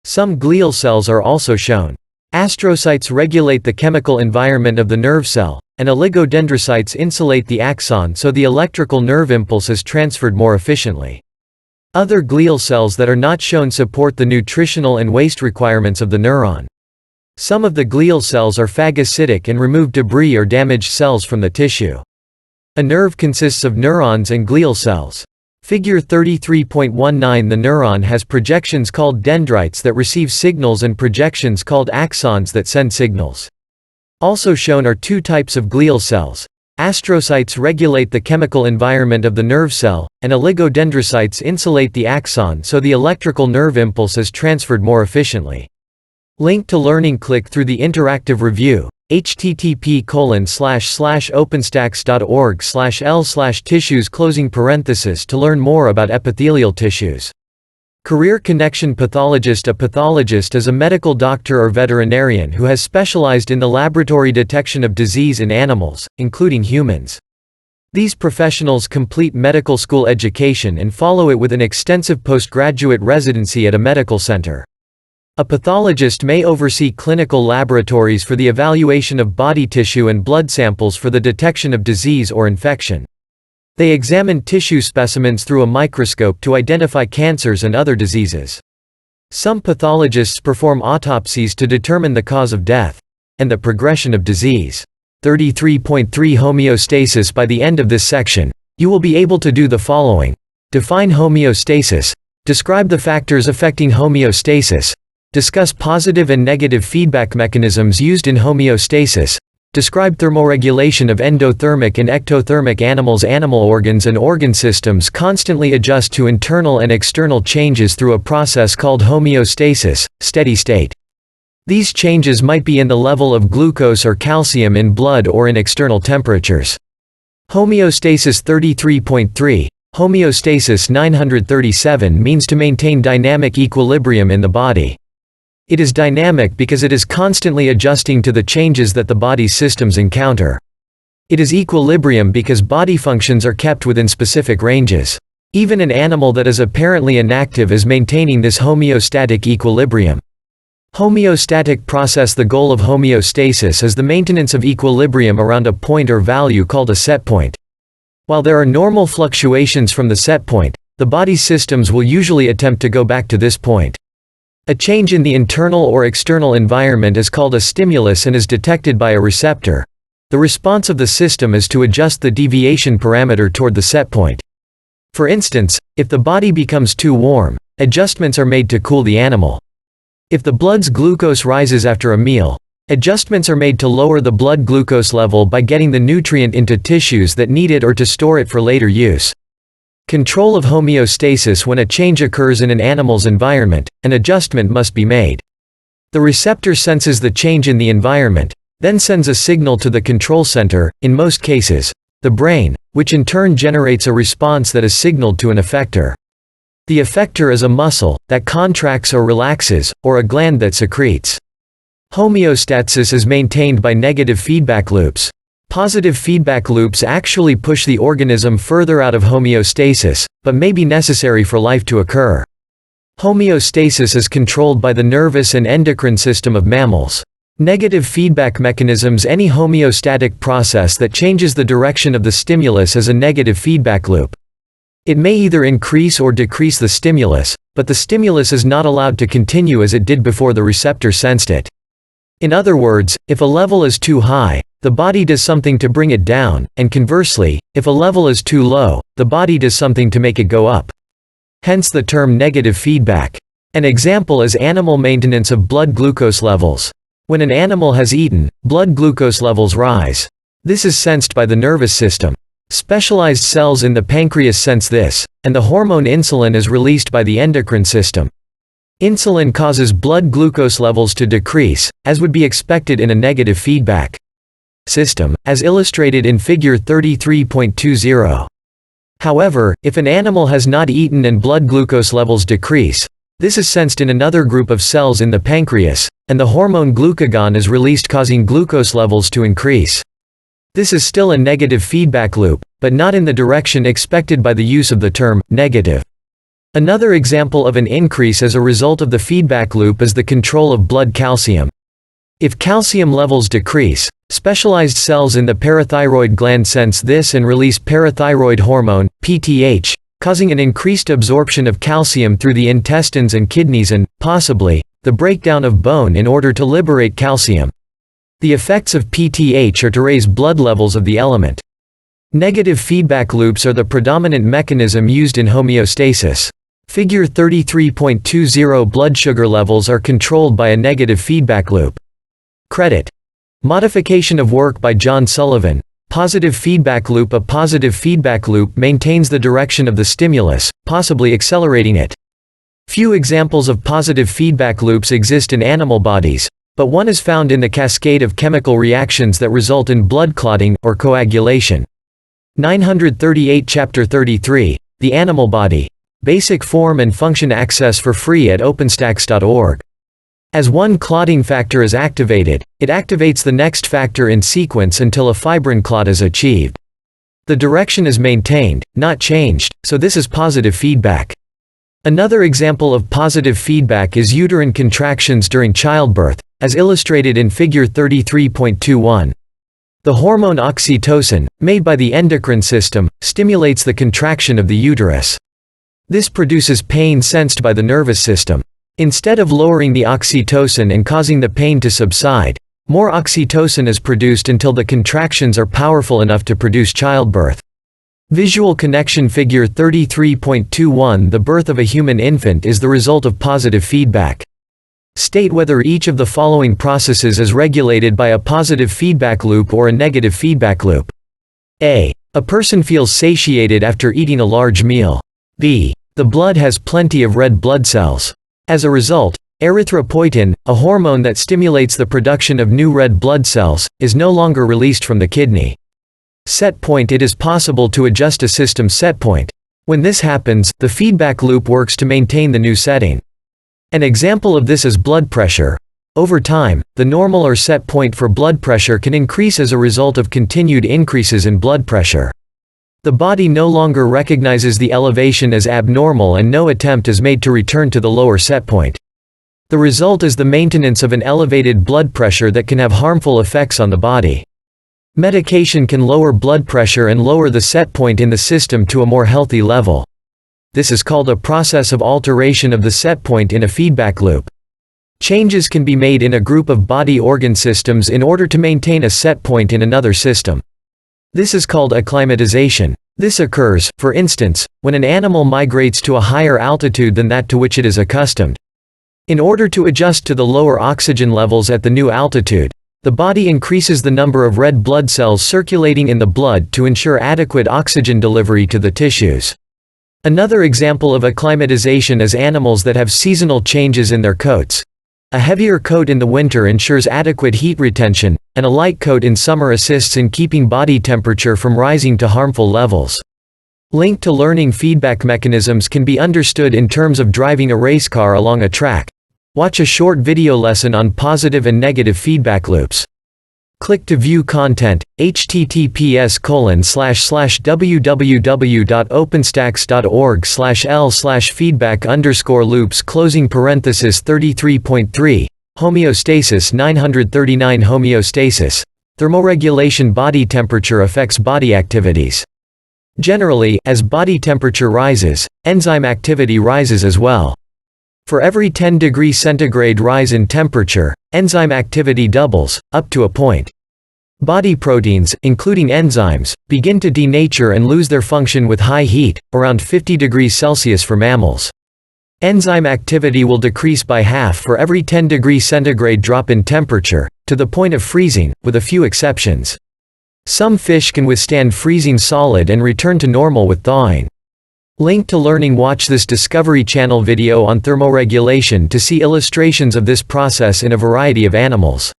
Some glial cells are also shown. Astrocytes regulate the chemical environment of the nerve cell, and oligodendrocytes insulate the axon so the electrical nerve impulse is transferred more efficiently. Other glial cells that are not shown support the nutritional and waste requirements of the neuron. Some of the glial cells are phagocytic and remove debris or damaged cells from the tissue. A nerve consists of neurons and glial cells. Figure 33.19. The neuron has projections called dendrites that receive signals and projections called axons that send signals. Also shown are two types of glial cells. Astrocytes regulate the chemical environment of the nerve cell, and oligodendrocytes insulate the axon so the electrical nerve impulse is transferred more efficiently. Link to learning. Click through the interactive review, http://openstax.org/l/tissues to learn more about epithelial tissues. Career connection. Pathologist. A pathologist is a medical doctor or veterinarian who has specialized in the laboratory detection of disease in animals, including humans. These professionals complete medical school education and follow it with an extensive postgraduate residency at a medical center. A pathologist may oversee clinical laboratories for the evaluation of body tissue and blood samples for the detection of disease or infection. They examine tissue specimens through a microscope to identify cancers and other diseases. Some pathologists perform autopsies to determine the cause of death and the progression of disease. 33.3 Homeostasis. By the end of this section, you will be able to do the following: define homeostasis, describe the factors affecting homeostasis, discuss positive and negative feedback mechanisms used in homeostasis, describe thermoregulation of endothermic and ectothermic animals. Animal organs and organ systems constantly adjust to internal and external changes through a process called homeostasis, steady state. These changes might be in the level of glucose or calcium in blood or in external temperatures. Homeostasis. 33.3 Homeostasis. 937 means to maintain dynamic equilibrium in the body. It is dynamic because it is constantly adjusting to the changes that the body's systems encounter. It is equilibrium because body functions are kept within specific ranges. Even an animal that is apparently inactive is maintaining this homeostatic equilibrium. Homeostatic process. The goal of homeostasis is the maintenance of equilibrium around a point or value called a set point. While there are normal fluctuations from the set point, the body's systems will usually attempt to go back to this point. A change in the internal or external environment is called a stimulus and is detected by a receptor. The response of the system is to adjust the deviation parameter toward the set point. For instance, if the body becomes too warm, adjustments are made to cool the animal. If the blood's glucose rises after a meal, adjustments are made to lower the blood glucose level by getting the nutrient into tissues that need it or to store it for later use. Control of homeostasis. When a change occurs in an animal's environment, an adjustment must be made. The receptor senses the change in the environment, then sends a signal to the control center, in most cases, the brain, which in turn generates a response that is signaled to an effector. The effector is a muscle that contracts or relaxes, or a gland that secretes. Homeostasis is maintained by negative feedback loops. Positive feedback loops actually push the organism further out of homeostasis, but may be necessary for life to occur. Homeostasis is controlled by the nervous and endocrine system of mammals. Negative feedback mechanisms. Any homeostatic process that changes the direction of the stimulus is a negative feedback loop. It may either increase or decrease the stimulus, but the stimulus is not allowed to continue as it did before the receptor sensed it. In other words, if a level is too high, the body does something to bring it down, and conversely, if a level is too low, the body does something to make it go up. Hence the term negative feedback. An example is animal maintenance of blood glucose levels. When an animal has eaten, blood glucose levels rise. This is sensed by the nervous system. Specialized cells in the pancreas sense this, and the hormone insulin is released by the endocrine system. Insulin causes blood glucose levels to decrease, as would be expected in a negative feedback system, as illustrated in Figure 33.20. However, if an animal has not eaten and blood glucose levels decrease, this is sensed in another group of cells in the pancreas, and the hormone glucagon is released causing glucose levels to increase. This is still a negative feedback loop, but not in the direction expected by the use of the term negative. Another example of an increase as a result of the feedback loop is the control of blood calcium. If calcium levels decrease, specialized cells in the parathyroid gland sense this and release parathyroid hormone, PTH, causing an increased absorption of calcium through the intestines and kidneys and, possibly, the breakdown of bone in order to liberate calcium. The effects of PTH are to raise blood levels of the element. Negative feedback loops are the predominant mechanism used in homeostasis. Figure 33.20 blood sugar levels are controlled by a negative feedback loop. Credit. Modification of work by John Sullivan. Positive feedback loop. A positive feedback loop maintains the direction of the stimulus, possibly accelerating it. Few examples of positive feedback loops exist in animal bodies, but one is found in the cascade of chemical reactions that result in blood clotting, or coagulation. 938 Chapter 33, The Animal Body. Basic form and function. Access for free at OpenStax.org. As one clotting factor is activated, it activates the next factor in sequence until a fibrin clot is achieved. The direction is maintained, not changed, so this is positive feedback. Another example of positive feedback is uterine contractions during childbirth, as illustrated in Figure 33.21. The hormone oxytocin, made by the endocrine system, stimulates the contraction of the uterus. This produces pain sensed by the nervous system. Instead of lowering the oxytocin and causing the pain to subside, more oxytocin is produced until the contractions are powerful enough to produce childbirth. Visual connection. Figure 33.21. The birth of a human infant is the result of positive feedback. State whether each of the following processes is regulated by a positive feedback loop or a negative feedback loop. A. A person feels satiated after eating a large meal. B. The blood has plenty of red blood cells. As a result, erythropoietin, a hormone that stimulates the production of new red blood cells, is no longer released from the kidney. Set point. It is possible to adjust a system's set point. When this happens, the feedback loop works to maintain the new setting. An example of this is blood pressure. Over time, the normal or set point for blood pressure can increase as a result of continued increases in blood pressure. The body no longer recognizes the elevation as abnormal and no attempt is made to return to the lower set point. The result is the maintenance of an elevated blood pressure that can have harmful effects on the body. Medication can lower blood pressure and lower the set point in the system to a more healthy level. This is called a process of alteration of the set point in a feedback loop. Changes can be made in a group of body organ systems in order to maintain a set point in another system. This is called acclimatization. This occurs, for instance, when an animal migrates to a higher altitude than that to which it is accustomed. In order to adjust to the lower oxygen levels at the new altitude, the body increases the number of red blood cells circulating in the blood to ensure adequate oxygen delivery to the tissues. Another example of acclimatization is animals that have seasonal changes in their coats. A heavier coat in the winter ensures adequate heat retention, and a light coat in summer assists in keeping body temperature from rising to harmful levels. Link to learning feedback mechanisms can be understood in terms of driving a race car along a track. Watch a short video lesson on positive and negative feedback loops. Click to view content, https://www.openstax.org/l/feedback_loops 33.3, Homeostasis 939 Thermoregulation body temperature affects body activities. Generally, as body temperature rises, enzyme activity rises as well. For every 10 degrees centigrade rise in temperature, enzyme activity doubles, up to a point. Body proteins, including enzymes, begin to denature and lose their function with high heat, around 50 degrees Celsius for mammals. Enzyme activity will decrease by half for every 10 degrees centigrade drop in temperature, to the point of freezing, with a few exceptions. Some fish can withstand freezing solid and return to normal with thawing. Link to learning. Watch this Discovery Channel video on thermoregulation to see illustrations of this process in a variety of animals.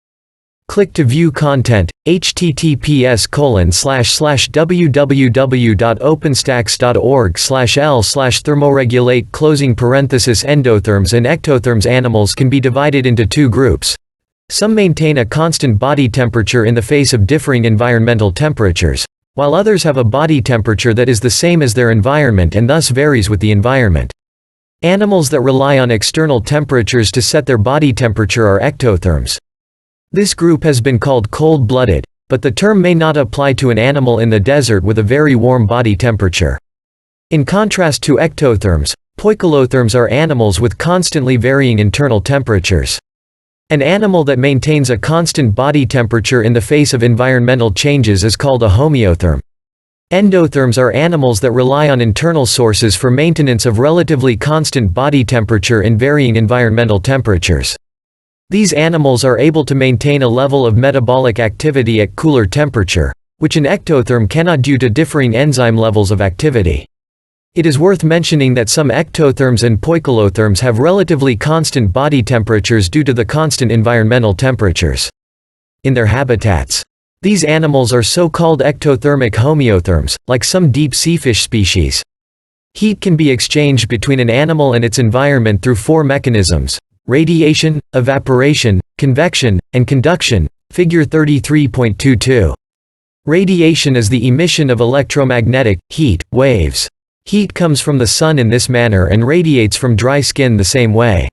Click to view content, https://www.openstax.org/l/thermoregulate Endotherms and ectotherms. Animals can be divided into two groups. Some maintain a constant body temperature in the face of differing environmental temperatures, while others have a body temperature that is the same as their environment and thus varies with the environment. Animals that rely on external temperatures to set their body temperature are ectotherms. This group has been called cold-blooded, but the term may not apply to an animal in the desert with a very warm body temperature. In contrast to ectotherms, poikilotherms are animals with constantly varying internal temperatures. An animal that maintains a constant body temperature in the face of environmental changes is called a homeotherm. Endotherms are animals that rely on internal sources for maintenance of relatively constant body temperature in varying environmental temperatures. These animals are able to maintain a level of metabolic activity at cooler temperature, which an ectotherm cannot due to differing enzyme levels of activity. It is worth mentioning that some ectotherms and poikilotherms have relatively constant body temperatures due to the constant environmental temperatures in their habitats. These animals are so-called ectothermic homeotherms, like some deep-sea fish species. Heat can be exchanged between an animal and its environment through four mechanisms: radiation, evaporation, convection, and conduction. Figure 33.22. Radiation is the emission of electromagnetic heat waves. Heat comes from the sun in this manner and radiates from dry skin the same way.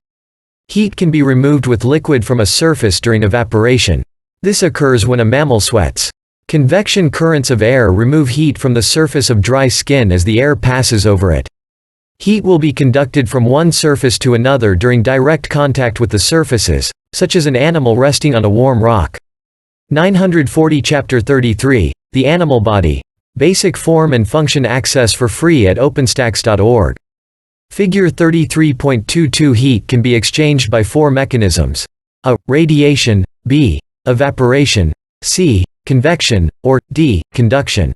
Heat can be removed with liquid from a surface during evaporation. This occurs when a mammal sweats. Convection currents of air remove heat from the surface of dry skin as the air passes over it. Heat will be conducted from one surface to another during direct contact with the surfaces, such as an animal resting on a warm rock. 940 Chapter 33, The Animal Body. Basic form and function. Access for free at openstax.org. Figure 33.22. Heat can be exchanged by four mechanisms: a. Radiation, b. Evaporation, c. Convection, or d. Conduction.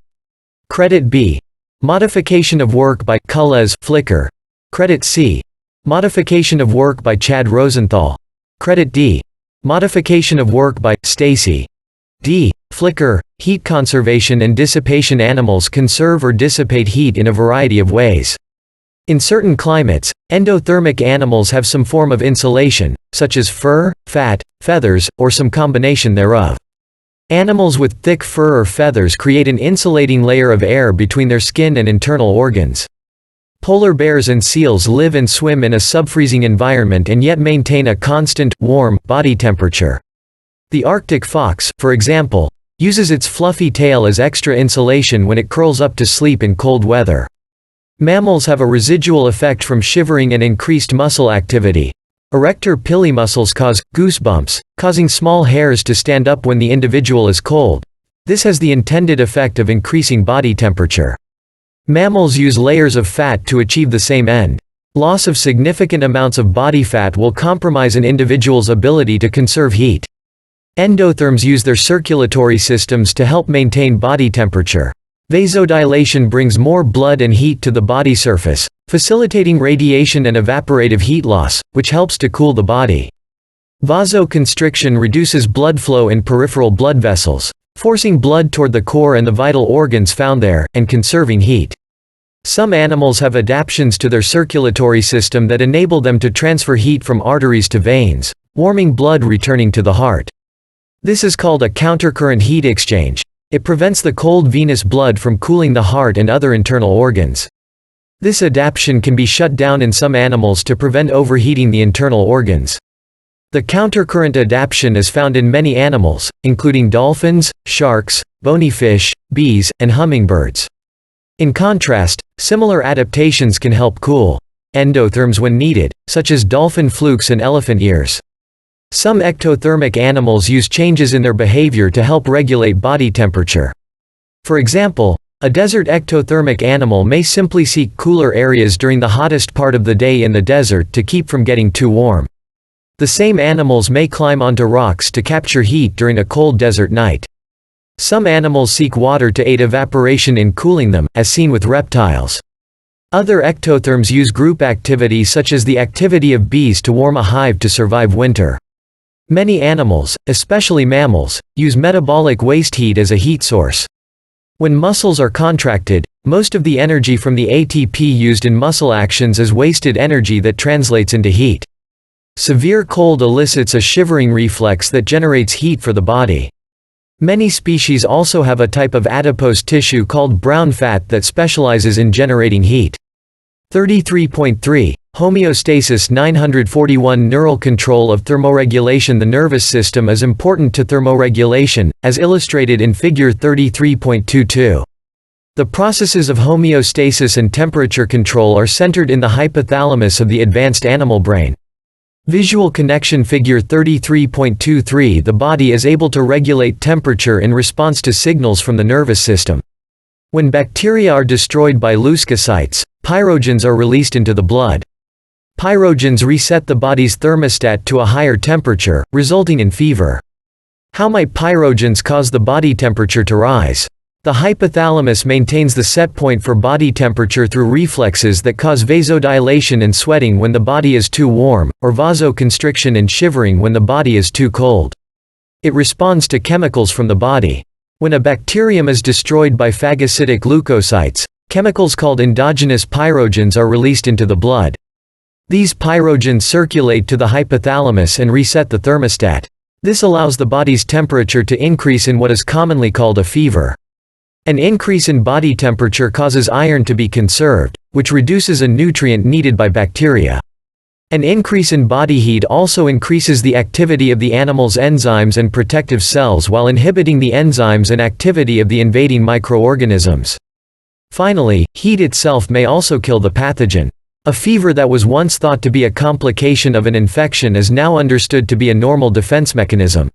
Credit B. Modification of work by Culles Flicker. Credit C. Modification of work by Chad Rosenthal. Credit D. Modification of work by Stacy D. Flicker. Heat conservation and dissipation. Animals conserve or dissipate heat in a variety of ways. In certain climates, endothermic animals have some form of insulation, such as fur, fat, feathers, or some combination thereof. Animals with thick fur or feathers create an insulating layer of air between their skin and internal organs. Polar bears and seals live and swim in a subfreezing environment and yet maintain a constant, warm, body temperature. The Arctic fox, for example, uses its fluffy tail as extra insulation when it curls up to sleep in cold weather. Mammals have a residual effect from shivering and increased muscle activity. Erector pili muscles cause goosebumps, causing small hairs to stand up when the individual is cold. This has the intended effect of increasing body temperature. Mammals use layers of fat to achieve the same end. Loss of significant amounts of body fat will compromise an individual's ability to conserve heat. Endotherms use their circulatory systems to help maintain body temperature. Vasodilation brings more blood and heat to the body surface, facilitating radiation and evaporative heat loss, which helps to cool the body. Vasoconstriction reduces blood flow in peripheral blood vessels, forcing blood toward the core and the vital organs found there, and conserving heat. Some animals have adaptations to their circulatory system that enable them to transfer heat from arteries to veins, warming blood returning to the heart. This is called a countercurrent heat exchange. It prevents the cold venous blood from cooling the heart and other internal organs. This adaptation can be shut down in some animals to prevent overheating the internal organs. The countercurrent adaptation is found in many animals, including dolphins, sharks, bony fish, bees, and hummingbirds. In contrast, similar adaptations can help cool endotherms when needed, such as dolphin flukes and elephant ears. Some ectothermic animals use changes in their behavior to help regulate body temperature. For example, a desert ectothermic animal may simply seek cooler areas during the hottest part of the day in the desert to keep from getting too warm. The same animals may climb onto rocks to capture heat during a cold desert night. Some animals seek water to aid evaporation in cooling them, as seen with reptiles. Other ectotherms use group activity such as the activity of bees to warm a hive to survive winter. Many animals, especially mammals, use metabolic waste heat as a heat source. When muscles are contracted, most of the energy from the ATP used in muscle actions is wasted energy that translates into heat. Severe cold elicits a shivering reflex that generates heat for the body. Many species also have a type of adipose tissue called brown fat that specializes in generating heat. 33.3. Homeostasis 941 Neural control of thermoregulation. The nervous system is important to thermoregulation, as illustrated in Figure 33.22. The processes of homeostasis and temperature control are centered in the hypothalamus of the advanced animal brain. Visual connection. Figure 33.23. The body is able to regulate temperature in response to signals from the nervous system. When bacteria are destroyed by leukocytes, pyrogens are released into the blood. Pyrogens reset the body's thermostat to a higher temperature, resulting in fever. How might pyrogens cause the body temperature to rise? The hypothalamus maintains the set point for body temperature through reflexes that cause vasodilation and sweating when the body is too warm, or vasoconstriction and shivering when the body is too cold. It responds to chemicals from the body. When a bacterium is destroyed by phagocytic leukocytes, chemicals called endogenous pyrogens are released into the blood. These pyrogens circulate to the hypothalamus and reset the thermostat. This allows the body's temperature to increase in what is commonly called a fever. An increase in body temperature causes iron to be conserved, which reduces a nutrient needed by bacteria. An increase in body heat also increases the activity of the animal's enzymes and protective cells while inhibiting the enzymes and activity of the invading microorganisms. Finally, heat itself may also kill the pathogen. A fever that was once thought to be a complication of an infection is now understood to be a normal defense mechanism.